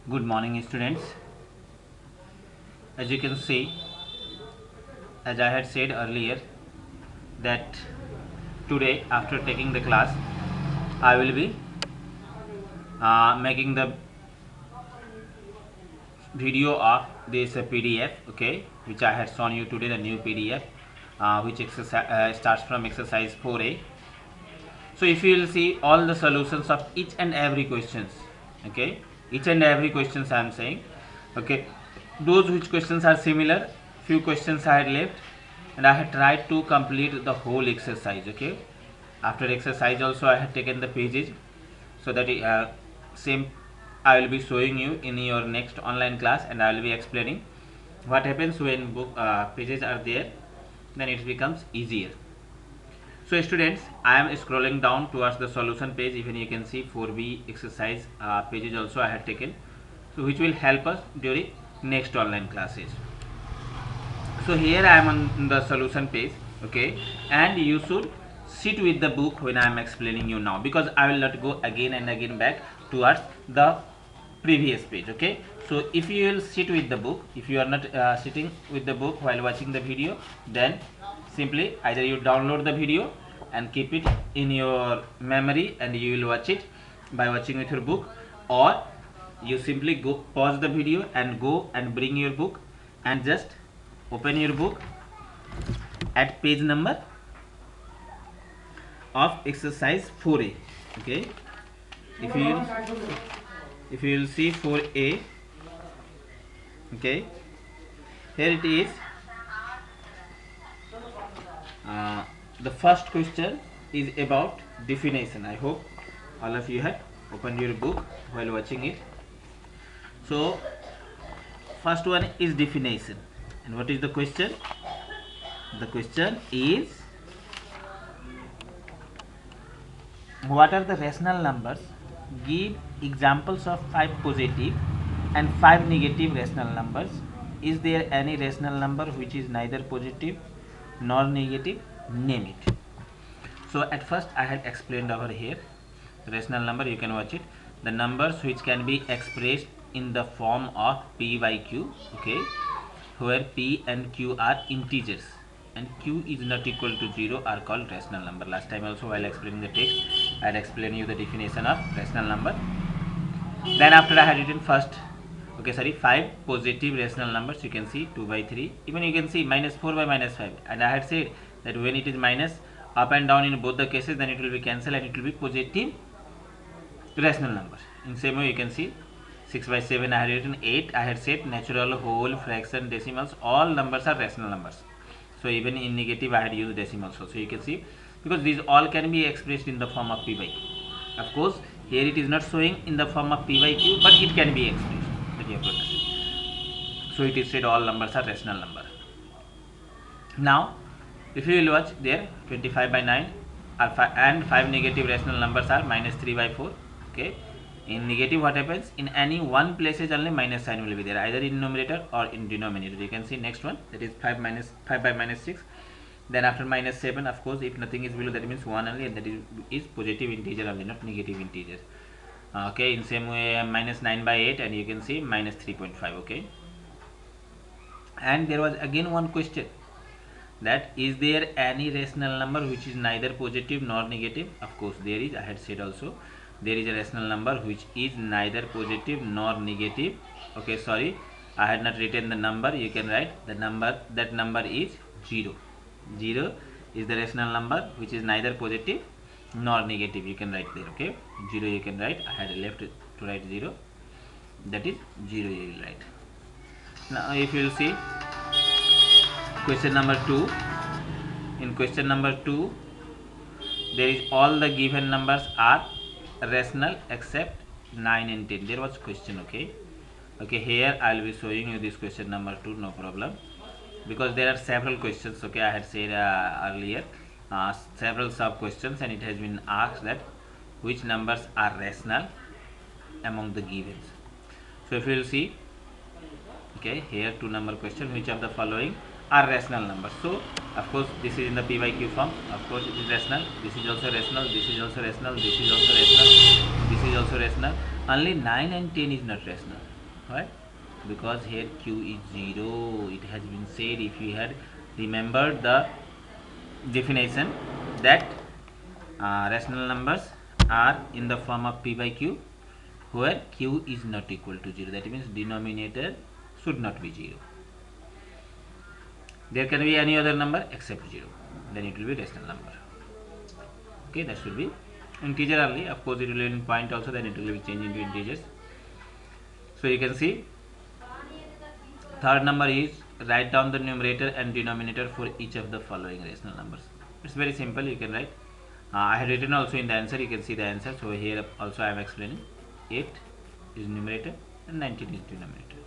Good morning, students. As you can see, as I had said earlier, that today, after taking the class, I will be making the video of this PDF, okay, which I had shown you today, the new PDF, which starts from exercise 4A. So, if you will see all the solutions of each and every questions, okay, each and every questions I am saying, okay, those which questions are similar, few questions I had left, and I had tried to complete the whole exercise, okay. After exercise also I had taken the pages, so that same I will be showing you in your next online class, and I will be explaining what happens when book pages are there, then it becomes easier. So students, I am scrolling down towards the solution page. Even you can see 4B exercise pages also I had taken, so which will help us during next online classes. So here I am on the solution page, okay, and you should sit with the book when I am explaining you now, because I will not go again and again back towards the previous page, okay. So if you will sit with the book, if you are not sitting with the book while watching the video, then simply either you download the video and keep it in your memory and you will watch it by watching with your book, or you simply go pause the video and go and bring your book and just open your book at page number of exercise 4A, okay. If you will see 4A, okay, here it is. The first question is about definition. I hope all of you had opened your book while watching it. So first one is definition, and what is the question? The question is, what are the rational numbers? Give examples of 5 positive and 5 negative rational numbers. Is there any rational number which is neither positive nor negative? Name it. So at first I had explained over here rational number, you can watch it. The numbers which can be expressed in the form of p by q, okay, where p and q are integers and q is not equal to 0 are called rational number. Last time also while explaining the text I had explained you the definition of rational number. Then after I had written first, okay, sorry, 5 positive rational numbers. You can see 2 by 3, even you can see minus 4 by minus 5, and I had said that when it is minus up and down in both the cases, then it will be cancelled and it will be positive rational number. In same way you can see 6 by 7 I had written 8. I had said natural, whole, fraction, decimals, all numbers are rational numbers. So even in negative I had used decimals. So you can see, because these all can be expressed in the form of p by q. Of course here it is not showing in the form of p by q, but it can be expressed, that you have to understand. So it is said all numbers are rational number. Now if you will watch there, 25 by 9 are and 5 negative rational numbers are minus 3 by 4, okay. In negative what happens? In any one places only minus sign will be there, either in numerator or in denominator. You can see next one, that is 5 by minus 6. Then after minus 7, of course if nothing is below, that means 1 only, and that is positive integer only, not negative integer, okay. In same way minus 9 by 8, and you can see minus 3.5, okay. And there was again one question, that is there any rational number which is neither positive nor negative? Of course there is. I had said also there is a rational number which is neither positive nor negative, okay. Sorry, I had not written the number. You can write the number, that number is 0. 0 is the rational number which is neither positive nor negative. You can write there, okay. 0 you can write. I had left to write 0, that is 0 you will write. Now if you will see question number 2, in question number 2 there is all the given numbers are rational except 9 and 10. There was question, okay. Here I will be showing you this question number 2, no problem, because there are several questions, okay. I had said earlier several sub questions, and it has been asked that which numbers are rational among the givens. So if you will see, okay, here 2 number question, which of the following are rational numbers? So of course this is in the p by q form. Of course it is rational. This is also rational. This is also rational. This is also rational. This is also rational. Only 9 and 10 is not rational. Why? Because here q is 0. It has been said, if you had remembered the definition, that rational numbers are in the form of p by q, where q is not equal to 0. That means denominator should not be 0. There can be any other number except 0, then it will be rational number. Okay, that should be integer only. Of course it will be in point also, then it will be changed into integers. So you can see third number is write down the numerator and denominator for each of the following rational numbers. It's very simple. You can write. I have written also in the answer. You can see the answer. So here also I am explaining. 8 is numerator and 19 is denominator.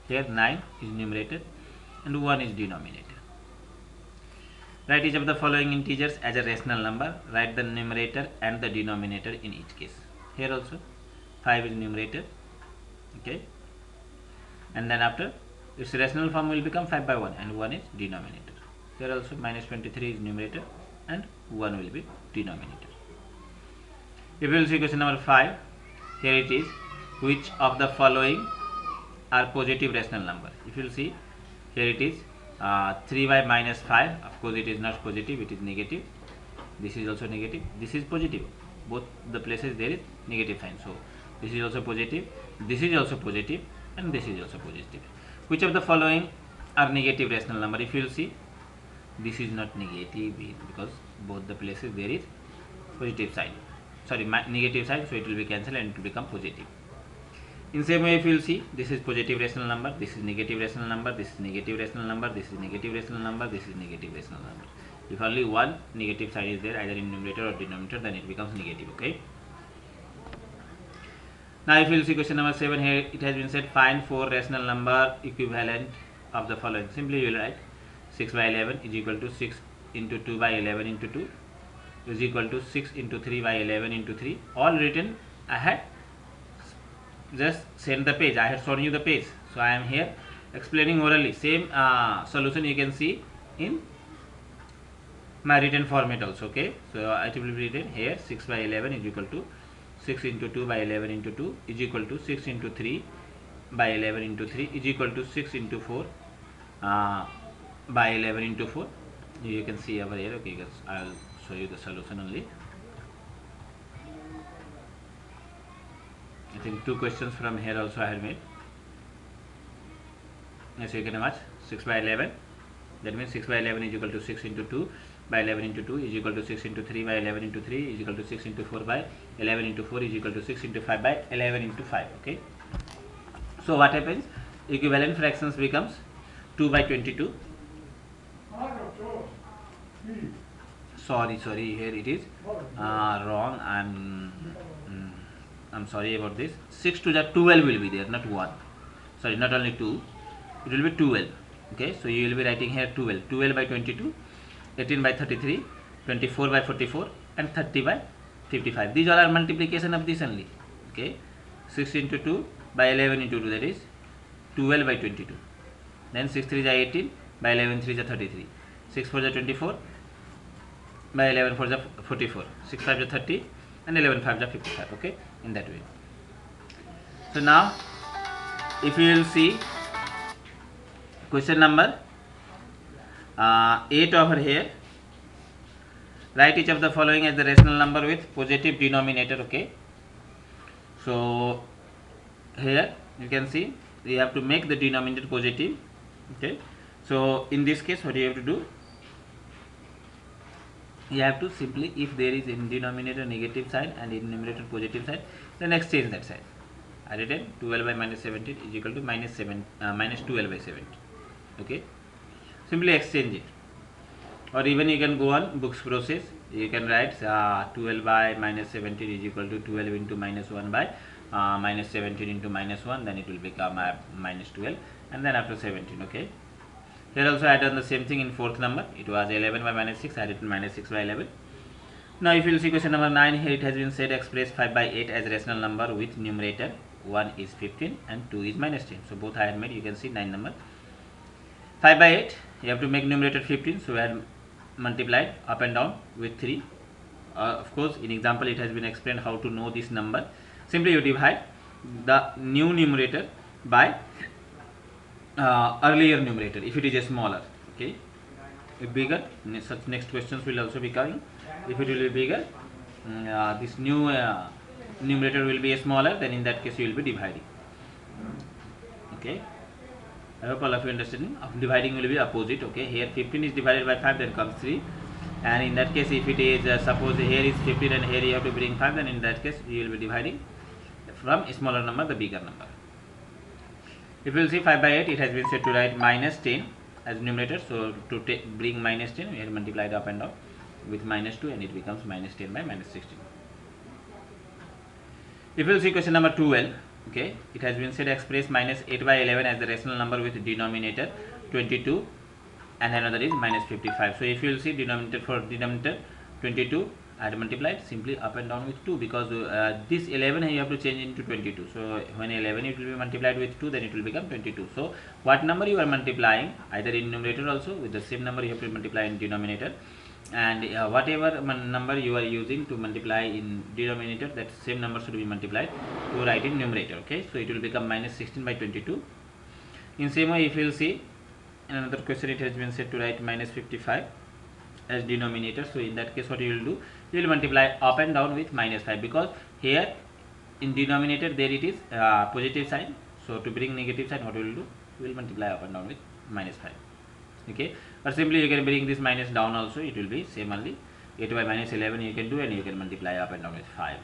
Here 9 is numerator and 1 is denominator. Write each of the following integers as a rational number. Write the numerator and the denominator in each case. Here also 5 is numerator. Okay. And then after, its rational form will become 5 by 1 and 1 is denominator. Here also minus 23 is numerator and 1 will be denominator. If you will see question number 5, here it is, which of the following are positive rational number? If you will see, here it is 3y minus 5. Of course it is not positive, it is negative. This is also negative, this is positive. Both the places there is negative sign. So this is also positive, this is also positive, and this is also positive. Which of the following are negative rational number? If you will see, this is not negative because both the places there is positive sign, sorry, negative sign, so it will be cancelled and it will become positive. In same way, if you will see, this is positive rational number, this is negative rational number, this is negative rational number, this is negative rational number, this is negative rational number. If only one negative sign is there, either in numerator or denominator, then it becomes negative. Okay. Now if you will see question number 7, here it has been said find 4 rational number equivalent of the following. Simply you will write 6 by 11 is equal to 6 into 2 by 11 into 2 is equal to 6 into 3 by 11 into 3. All written. I had just sent the page, I had shown you the page, so I am here explaining orally. Same solution you can see in my written format also. Okay, so it will be written here 6 by 11 is equal to 6 into 2 by 11 into 2 is equal to 6 into 3 by 11 into 3 is equal to 6 into 4 by 11 into 4. You can see over here. Okay, guys, I will show you the solution only. I think 2 questions from here also I had made. Yes, you can watch 6 by 11. That means 6 by 11 is equal to 6 into 2 by 11 into 2 is equal to 6 into 3 by 11 into 3 is equal to 6 into 4 by 11 into 4 is equal to 6 into 5 by 11 into 5. Okay. So what happens? Equivalent fractions becomes 2 by 22. Sorry, here it is wrong. I'm sorry about this. 6 to the 12 will be there, not 1. Sorry, not only 2. It will be 12. Okay, so you will be writing here 12. 12 by 22, 18 by 33, 24 by 44, and 30 by 55. These all are multiplication of this only. Okay, 6 into 2 by 11 into 2, that is 12 by 22. Then 6 3 is 18 by 11 3 is 33. 6 4 is 24 by 11 4 is 44. 6 5 is 30 and 11 5 is 55. Okay, in that way. So now if you will see question number 8 over here, write each of the following as the rational number with positive denominator. Okay, so here you can see we have to make the denominator positive. Okay, so in this case what you have to do, you have to simply, if there is in denominator negative sign and in numerator positive sign, then exchange that sign. I written 12 by minus 17 is equal to minus 12 by 17. Okay, simply exchange it, or even you can go on books process. You can write 12 by minus 17 is equal to 12 into minus 1 by minus 17 into minus 1, then it will become minus 12, and then after 17. Okay, here also I done the same thing in fourth number. It was 11 by minus 6, I written minus 6 by 11. Now if you will see question number 9, here it has been said express 5 by 8 as rational number with numerator 1 is 15 and 2 is minus 10. So both I had made. You can see 9 number. 5 by 8, you have to make numerator 15, so we had multiplied up and down with 3. Of course in example it has been explained how to know this number. Simply you divide the new numerator by earlier numerator if it is a smaller. Okay, if bigger, such next questions will also be coming. If it will be bigger, this new numerator will be smaller, then in that case you will be dividing. Okay, I hope all of you understanding. Dividing will be opposite. Okay, here 15 is divided by 5, then comes 3, and in that case if it is suppose here is 15 and here you have to bring 5, then in that case you will be dividing from a smaller number the bigger number. If you will see 5 by 8, it has been said to write minus 10 as numerator. So to bring minus 10, we have multiplied up and down with minus 2, and it becomes minus 10 by minus 16. If you will see question number 12, okay, it has been said express minus 8 by 11 as the rational number with denominator 22 and another is minus 55. So if you will see denominator, for denominator 22 I had multiplied simply up and down with 2, because this 11 you have to change into 22. So when 11 it will be multiplied with 2, then it will become 22. So what number you are multiplying, either in numerator also with the same number you have to multiply in denominator, and whatever number you are using to multiply in denominator, that same number should be multiplied to write in numerator. Okay, so it will become minus 16 by 22. In same way, if you will see in another question, it has been said to write minus 55 as denominator. So in that case what you will do, you will multiply up and down with minus 5, because here in denominator there it is positive sign. So to bring negative sign, what you will do, you will multiply up and down with minus 5. Okay, or simply you can bring this minus down also, it will be same only. 8 by minus 11 you can do, and you can multiply up and down with 5.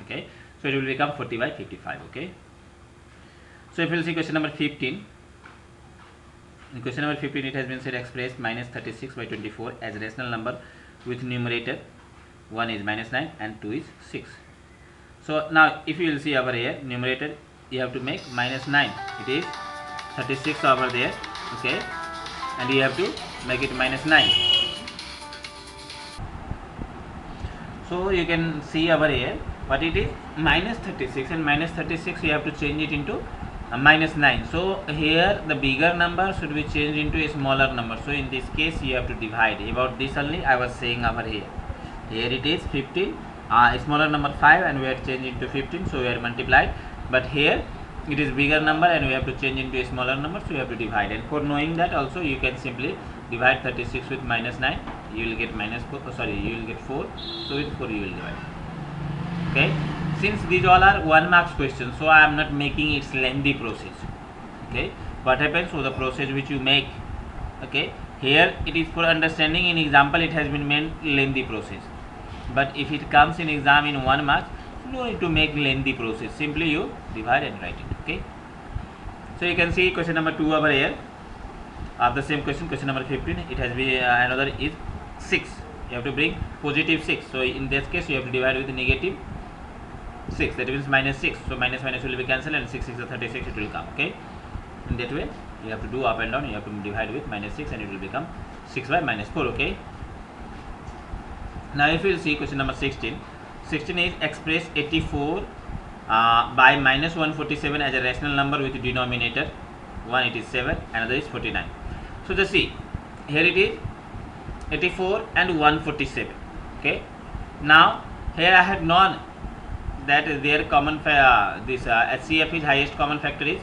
Okay, so it will become 40 by 55. Okay, so if you will see question number 15, in question number 15 it has been said express minus 36 by 24 as a rational number with numerator 1 is minus 9 and 2 is 6. So now if you will see over here, numerator you have to make minus 9, it is 36 over there. Okay, and you have to make it minus 9. So you can see over here what it is, minus 36, and minus 36 you have to change it into minus 9. So here the bigger number should be changed into a smaller number. So in this case you have to divide. About this only I was saying over here. Here it is 15, smaller number 5, and we are changed into 15, so we are multiplied. But here it is bigger number and we have to change into a smaller number, so you have to divide. And for knowing that also, you can simply divide 36 with minus 9, you will get minus 4, you will get 4, so with 4 you will divide. Okay, since these all are 1 marks questions, so I am not making its lengthy process. Okay, what happens, so the process which you make, okay, here it is for understanding. In example it has been made lengthy process, but if it comes in exam in 1 mark, no need to make lengthy process, simply you divide and write it. Okay, so you can see question number 2 over here of the same question, question number 15, it has been another is 6, you have to bring positive 6. So in this case you have to divide with negative 6, that means minus 6. So minus minus will be cancelled, and 6 is 36, it will come. Okay, in that way you have to do up and down, you have to divide with minus 6, and it will become 6 by minus 4. Okay, now if you will see question number 16, 16 is express 84 by minus 147 as a rational number with denominator 1 it is 7, another is 49. So just see, here it is 84 and 147. Okay, now here I have known that their common this HCF is highest common factor is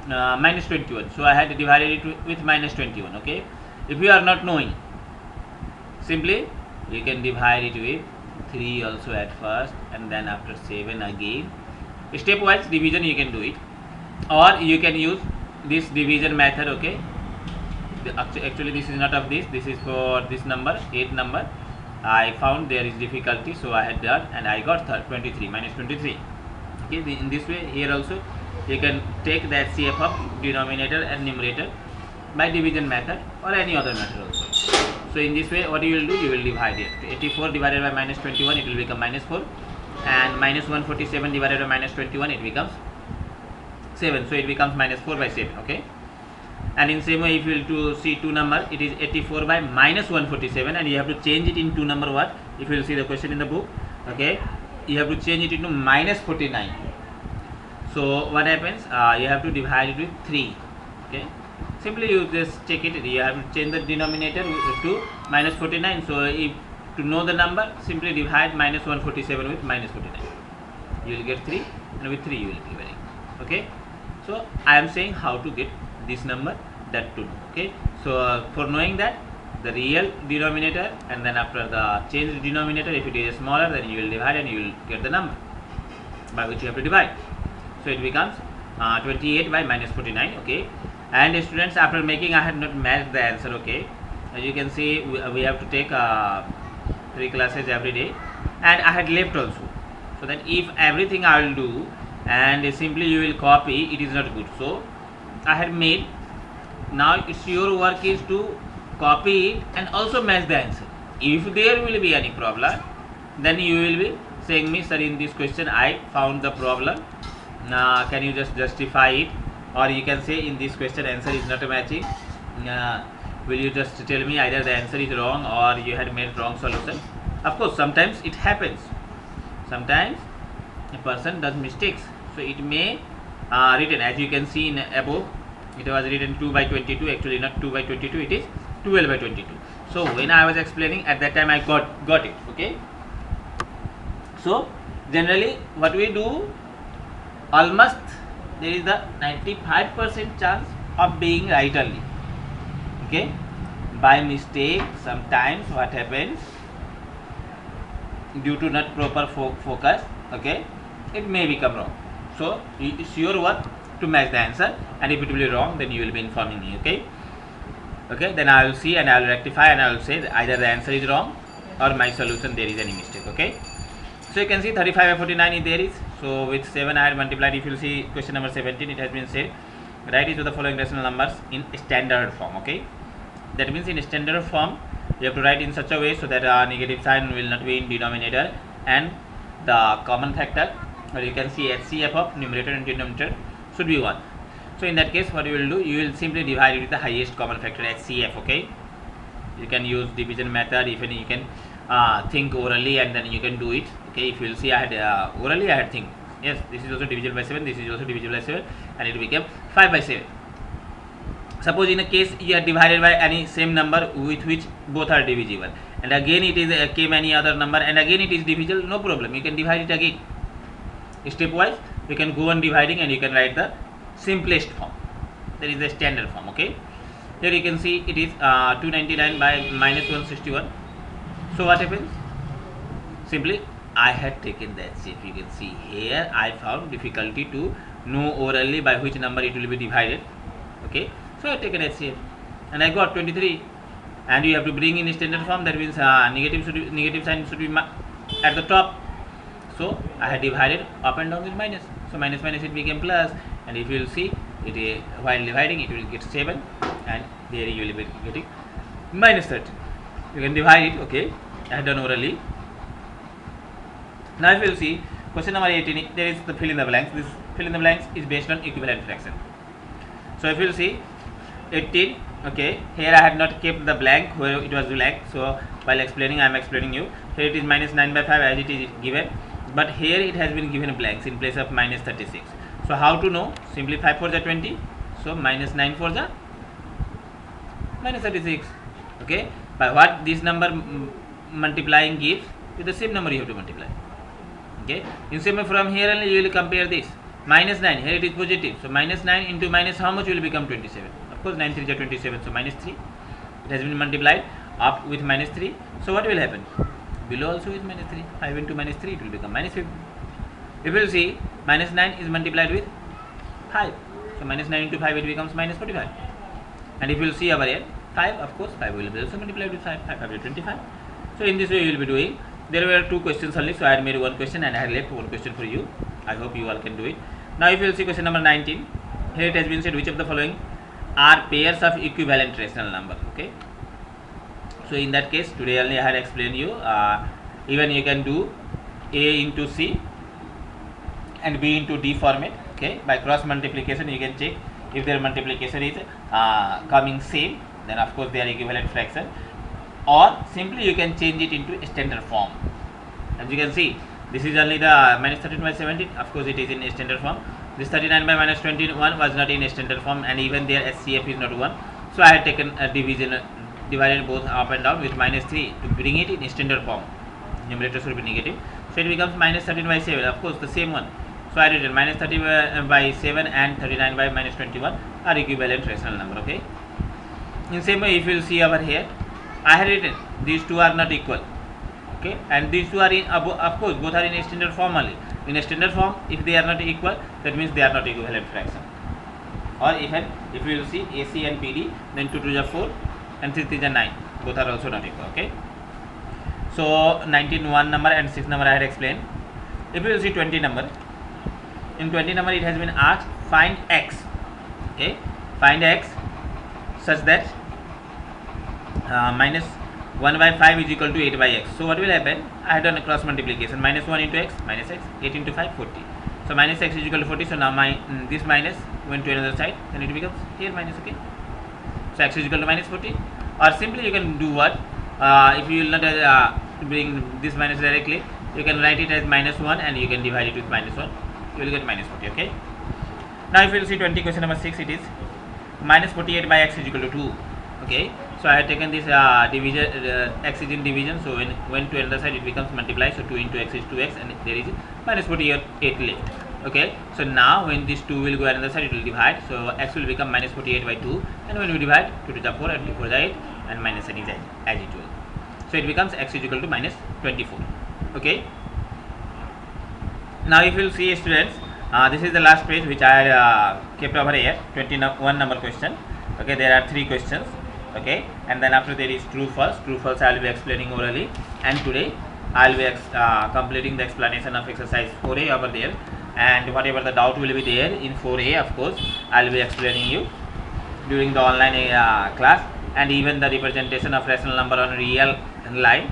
minus 21, so I had divided it with minus 21. Okay, if you are not knowing, simply you can divide it with 3 also at first, and then after 7 again. Stepwise division you can do it, or you can use this division method. Okay, actually this is not of this, this is for this number 8 number. I found there is difficulty, so I had done, and I got 23 minus 23. Okay, in this way here also you can take the HCF of denominator and numerator by division method or any other method also. So in this way what you will do, you will divide it. 84 divided by minus 21, it will become minus 4, and minus 147 divided by minus 21, it becomes 7, so it becomes minus 4 by 7. Okay, and in same way if you will to see 2 number, it is 84 by minus 147, and you have to change it in 2 number what, if you will see the question in the book. Okay, you have to change it into minus 49. So what happens, you have to divide it with 3. Okay, simply you just check it, you have to change the denominator to minus 49. So if to know the number, simply divide minus 147 with minus 49, you will get 3, and with 3 you will be dividing. Okay, So I am saying how to get this number, that to know. Okay, so for knowing that, the real denominator, and then after the changed denominator, if it is smaller, then you will divide and you will get the number by which you have to divide. So it becomes 28 by minus 49. Okay, and students, after making, I had not matched the answer. Okay, as you can see, we have to take 3 classes every day, and I had left also, so that if everything I will do and simply you will copy, it is not good. So I had made. Now it's your work is to copy it and also match the answer. If there will be any problem, then you will be saying me, sir, in this question I found the problem, can you just justify it, or you can say in this question answer is not matching, will you just tell me either the answer is wrong or you had made wrong solution. Of course, sometimes it happens, sometimes a person does mistakes, so it may written, as you can see in above, it was written 2 by 22, actually not 2 by 22, it is 12 by 22. So when I was explaining, at that time I got it. Okay, so generally what we do, almost there is the 95% chance of being right only. Okay, by mistake sometimes what happens, due to not proper focus, okay, it may become wrong. So it's your work to match the answer, and if it will be wrong, then you will be informing me. Okay, then I will see and I will rectify, and I will say either the answer is wrong or my solution there is any mistake. Okay, so you can see 35 by 49 is there is. So with 7 I had multiplied. If you see question number 17, it has been said, write each of the following rational numbers in standard form. Okay, that means in standard form you have to write in such a way so that negative sign will not be in denominator, and the common factor, or you can see HCF of numerator and denominator should be 1. So in that case, what you will do, you will simply divide it with the highest common factor, HCF. Okay, you can use division method, even you can think orally and then you can do it. Okay, if you will see, I had orally I had think, yes, this is also divisible by 7, this is also divisible by 7, and it became 5 by 7. Suppose in a case you are divided by any same number with which both are divisible, and again it is came any other number, and again it is divisible, no problem, you can divide it again. Stepwise you can go on dividing, and you can write the simplest form, that is the standard form. Okay, here you can see it is 299 by minus 161. So what happens, simply I had taken the HCF. You can see here I found difficulty to know orally by which number it will be divided. Okay, so I have taken HCF and I got 23, and you have to bring in standard form, that means negative sign should be at the top. So I had divided up and down with minus, so minus minus it became plus, and if you will see it, while dividing it will get 7, and there you will be getting minus 13. You can divide it. Okay, I had done orally. Now if you will see question number 18, there is the fill in the blanks. This fill in the blanks is based on equivalent fraction. So if you will see 18, okay, here I had not kept the blank where it was blank, so while explaining I am explaining you. Here it is minus 9 by 5 as it is given, but here it has been given blanks in place of minus 36. So how to know? Simply 5 for the 20, so minus 9 for the minus 36. Okay, by what this number multiplying gives, with the same number you have to multiply. Okay, in same way from here only you will compare this. Minus 9, here it is positive, so minus 9 into minus how much will become 27? Of course 9 3 is 27, so minus 3. It has been multiplied up with minus 3. So what will happen? Below also with minus 3. 5 into minus 3, it will become minus 50. If you will see, minus 9 is multiplied with 5. So minus 9 into 5, it becomes minus 45. And if you will see over here, 5, of course 5 will be also multiplied with 5. 5 5 is 25. So in this way you will be doing. There were 2 questions only, so I had made 1 question and I had left 1 question for you. I hope you all can do it. Now if you will see question number 19, here it has been said, which of the following are pairs of equivalent rational number. Okay, so in that case today only I had explained you, even you can do A into C and B into D format. Okay, by cross multiplication you can check if their multiplication is coming same, then of course they are equivalent fraction, or simply you can change it into standard form. As you can see, this is only the minus 13 by 17, of course it is in standard form. This 39 by minus 21 was not in standard form, and even their SCF is not 1. So I had taken a division, divided both up and down with minus 3 to bring it in standard form. Numerator should be negative, so it becomes minus 13 by 7, of course the same one. So I written minus 30 by 7 and 39 by minus 21 are equivalent rational number. Okay. In same way, if you will see over here, I had written these two are not equal. Okay, and these two are in of course both are in a standard form only. In a standard form, if they are not equal, that means they are not equivalent fraction. Or even if you will see AC and PD, then 2 to the 4 and 3 to the 9, both are also not equal. Okay. So 19 one number and 6 number I had explained. If you will see 20 number, in 20 number it has been asked find x. Okay, find x such that minus 1 by 5 is equal to 8 by x. So what will happen? I have done a cross multiplication. Minus 1 into x, minus x, 8 into 5, 40. So minus x is equal to 40. So now this minus went to another side, then it becomes here minus. Okay. So x is equal to minus 40. Or simply you can do what? If you will not bring this minus directly, you can write it as minus 1 and you can divide it with minus 1. You will get minus 40. Okay. Now if you will see 20 question number 6, it is minus 48 by x is equal to 2. Okay. So I have taken this division, x is in division, so when to another side it becomes multiply, so 2 into x is 2x and there is minus 48 left. Okay, so now when this 2 will go another side, it will divide, so x will become minus 48 by 2, and when we divide, 2 to the 4 and 2 to the 8 and minus n is as usual. So it becomes x is equal to minus 24. Okay. Now if you will see students, this is the last page which I kept over here, 21 number question. Okay, there are 3 questions. Okay, and then after there is true false. True false I will be explaining orally, and today I will be completing the explanation of exercise 4a over there, and whatever the doubt will be there in 4a, of course I will be explaining you during the online class, and even the representation of rational number on real line.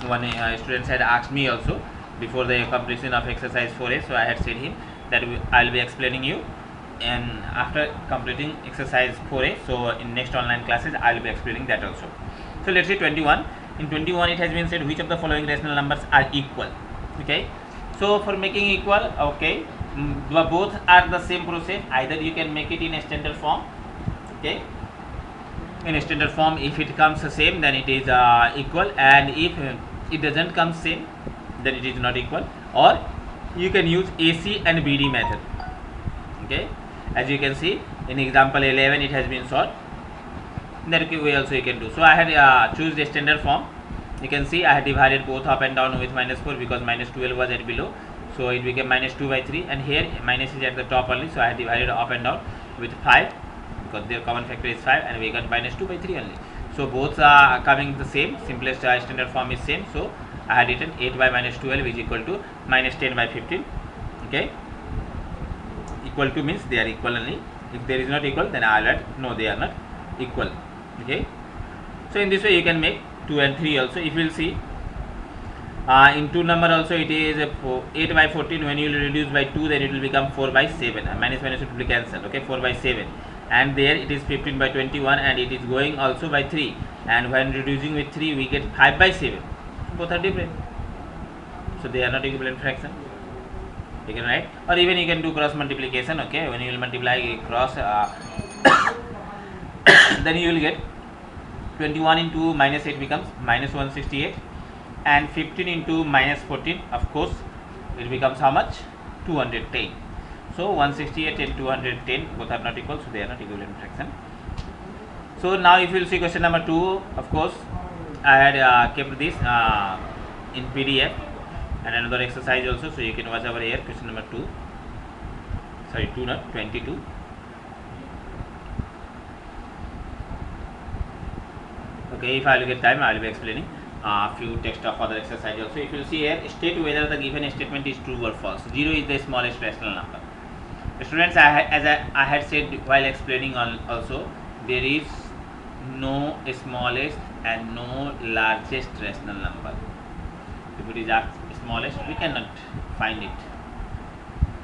One student had asked me also before the completion of exercise 4a, so I had said him that I will be explaining you. And after completing exercise 4a, so in next online classes I will be explaining that also. So let's say 21. In 21 it has been said which of the following rational numbers are equal. Okay, so for making equal, okay, both are the same process. Either you can make it in a standard form. Okay, in a standard form, if it comes the same, then it is equal, and if it doesn't come same, then it is not equal. Or you can use AC and BD method. Okay, as you can see in example 11 it has been solved. That way also you can do. So I had choose the standard form. You can see I had divided both up and down with minus 4 because minus 12 was at below, so it became minus 2 by 3, and here minus is at the top only, so I had divided up and down with 5 because their common factor is 5, and we got minus 2 by 3 only. So both are coming the same. Simplest standard form is same, so I had written 8 by minus 12 is equal to minus 10 by 15. Okay, equal to means they are equal only. If there is not equal, then I will write no, they are not equal. Okay, so in this way you can make 2 and 3 also. If you will see in 2 number also it is 8 by 14. When you will reduce by 2, then it will become 4 by 7. Minus minus will be cancelled. Okay, 4 by 7, and there it is 15 by 21, and it is going also by 3, and when reducing with 3 we get 5 by 7. Both are different, so they are not equivalent fraction. You can write, or even you can do cross multiplication. Okay, when you will multiply cross then you will get 21 into minus 8 becomes minus 168, and 15 into minus 14, of course it becomes how much? 210. So 168 and 210 both are not equal, so they are not equivalent fraction. So now if you will see question number 2, of course I had kept this in PDF and another exercise also, so you can watch over here. Question number 2, sorry 2 not 22. Okay, if I will get time I will be explaining a few text of other exercise also. If you see here, state whether the given statement is true or false. 0 is the smallest rational number. Students, as I had said while explaining also, there is no smallest and no largest rational number. If it is smallest, we cannot find it.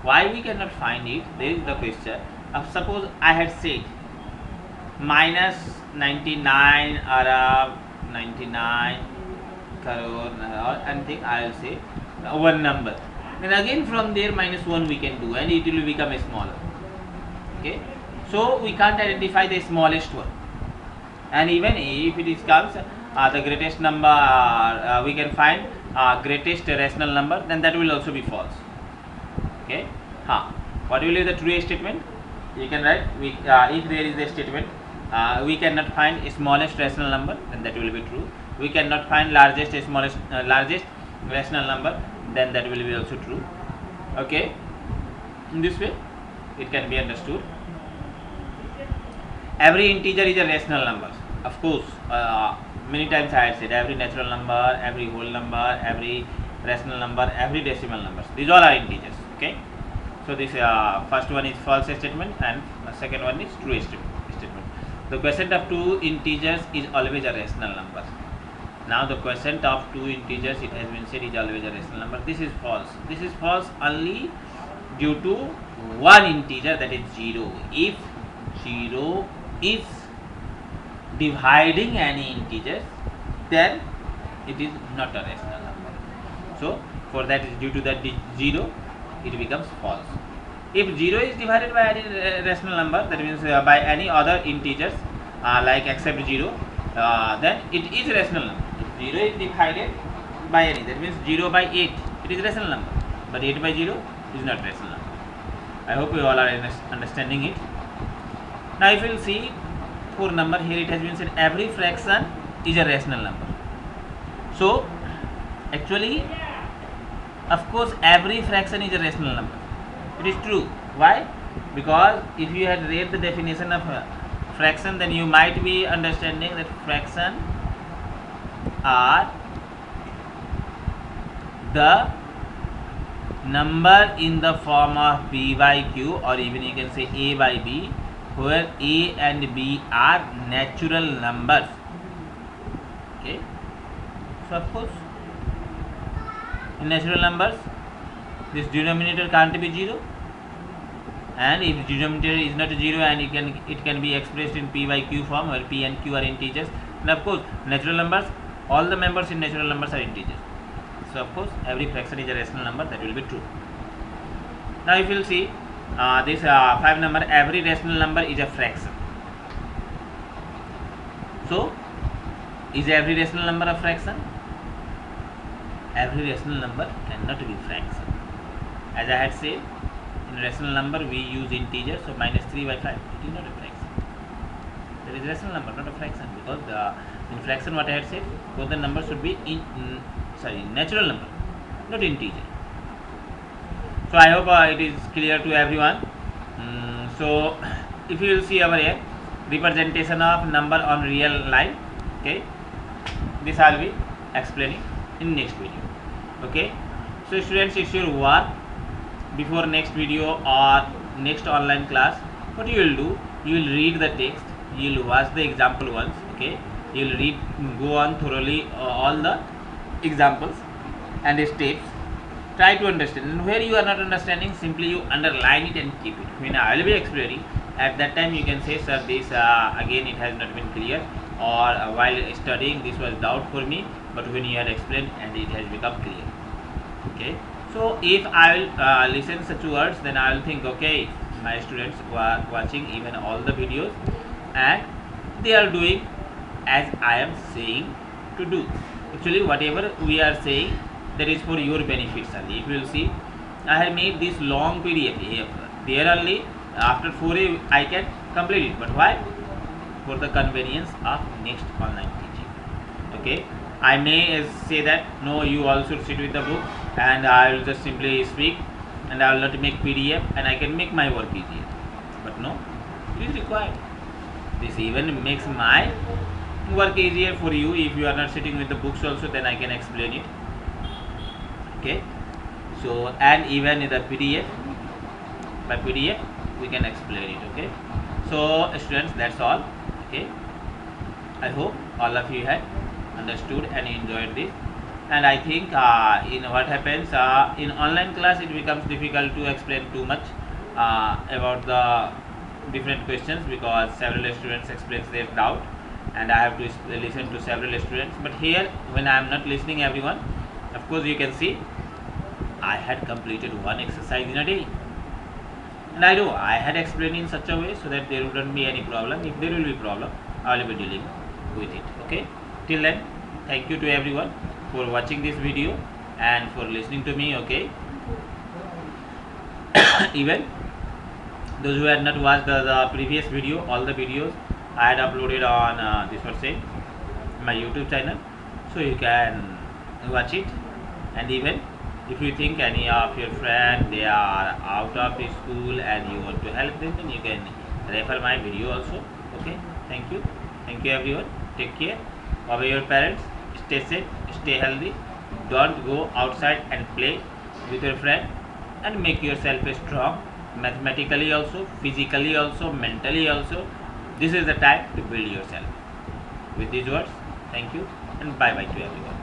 Why we cannot find it? There is the question. Suppose I had said minus 99 Arab 99 crore and think I will say one number. Then again from there minus 1 we can do, and it will become smaller. Okay, so we can't identify the smallest one, and even if it is comes the greatest number, we can find greatest rational number, then that will also be false. Okay, What will be the true statement? You can write if there is a statement we cannot find smallest rational number, then that will be true. We cannot find largest rational number, then that will be also true. Okay, in this way it can be understood. Every integer is a rational number. Of course, many times I had said every natural number, every whole number, every rational number, every decimal numbers. These all are integers. Okay. So this first one is false statement and second one is true statement. The quotient of two integers is always a rational number. Now the quotient of two integers, it has been said, is always a rational number. This is false. This is false only due to one integer, that is 0. If 0 is dividing any integers, then it is not a rational number. So for that, due to that 0, it becomes false. If 0 is divided by any rational number, that means by any other integers like except 0, then it is rational number. If 0 is divided by any, that means 0 by 8, it is rational number, but 8 by 0 is not rational number. I hope you all are understanding it. Now if you will see for number, here it has been said every fraction is a rational number. So actually, of course, every fraction is a rational number. It is true. Why? Because if you had read the definition of fraction, then you might be understanding that fraction are the number in the form of b by q, or even you can say a by b, where a and b are natural numbers. Okay. So of course, in natural numbers, this denominator can't be 0, and if denominator is not 0, and it can be expressed in p by q form, where p and q are integers, and of course natural numbers, all the members in natural numbers are integers. So of course every fraction is a rational number, that will be true. Now if you will see this 5 number, every rational number is a fraction. So is every rational number a fraction? Every rational number cannot be fraction. As I had said, in rational number we use integers, so minus 3 by 5, it is not a fraction. That is rational number, not a fraction, because in fraction, what I had said, both the numbers should be natural number, not integer. So I hope it is clear to everyone. So if you will see over here, representation of number on real line. Okay, this I will be explaining in next video. Okay, so students, it's your work before next video or next online class. What you will do, you will read the text, you will watch the example once. Okay, you will read, go on thoroughly all the examples and steps, try to understand, and where you are not understanding, simply you underline it and keep it. When I will be explaining, at that time you can say, sir, this again it has not been clear, or while studying this was doubt for me, but when you had explained and it has become clear. Okay, so if I will listen such words, then I will think, okay, my students were watching even all the videos and they are doing as I am saying to do. Actually, whatever we are saying, that is for your benefits only. If you will see, I have made this long PDF here. There only after 4 days I can complete it. But why? For the convenience of next online teaching. Okay, I may say that no, you all should sit with the book and I will just simply speak and I will not make PDF and I can make my work easier. But no, it is required. This even makes my work easier for you. If you are not sitting with the books also, then I can explain it. Okay, so and even in the PDF, by PDF we can explain it. Okay, so students, that's all. Okay, I hope all of you had understood and enjoyed this. And I think in what happens in online class, it becomes difficult to explain too much about the different questions, because several students express their doubt and I have to listen to several students. But here, when I am not listening everyone, of course you can see I had completed one exercise in a day, and I know I had explained in such a way so that there wouldn't be any problem. If there will be problem, I will be dealing with it. Okay, till then, thank you to everyone for watching this video and for listening to me. Okay, Even those who had not watched the previous video, all the videos I had uploaded on this was say my YouTube channel, so you can watch it. And even if you think any of your friends they are out of the school and you want to help them, then you can refer my video also. Okay, thank you everyone, take care, obey your parents, stay safe, stay healthy, don't go outside and play with your friend, and make yourself strong mathematically also, physically also, mentally also. This is the time to build yourself. With these words, thank you and bye bye to everyone.